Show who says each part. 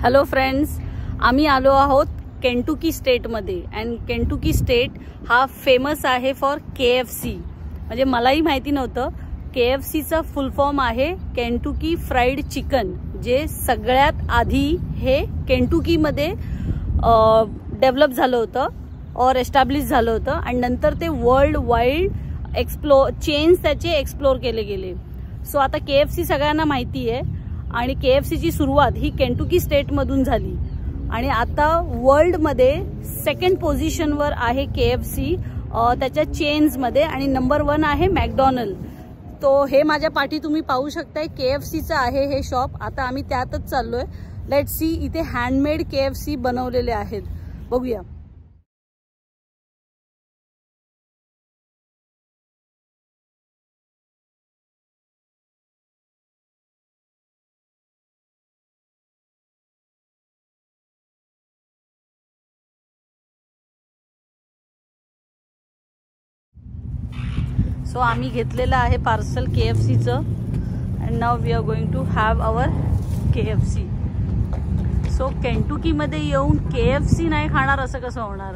Speaker 1: Hello friends, आम्ही आलो आहोत केंटुकी स्टेटमध्ये. अँड केंटुकी स्टेट हा फेमस आहे फॉर KFC. म्हणजे मलाही माहिती नव्हतं. KFCचा फुल फॉर्म आहे केंटुकी फ्राईड चिकन, जे सगळ्यात आधी हे केंटुकीमध्ये डेव्हलप झालं होतं और एस्टॅब्लिश झालं होतं. आणि नंतर ते वर्ल्ड वाईड चेन्स त्याचे एक्सप्लोर केले गेले. सो आता KFC सगळ्यांना माहिती आहे आणि KFCची सुरुवात ही केंटुकी स्टेटमधून झाली आणि आता वर्ल्डमध्ये सेकंड पोझिशनवर आहे KFC त्याच्या चेन्समध्ये, आणि नंबर 1 आहे मॅकडॉनल्ड. तो हे माझ्या पाठी तुम्ही पाहू शकताय, KFCचं आहे हे शॉप. आता आम्ही त्यातच चाललोय. लेट्स सी, इथे हँडमेड KFC बनवलेले आहेत, बघूया. सो आम्ही घेतलेलं आहे पार्सल KFCचं. And now we are going to have our KFC. सो केंटुकीमध्ये येऊन KFC नाही खाणार असं कसं होणार.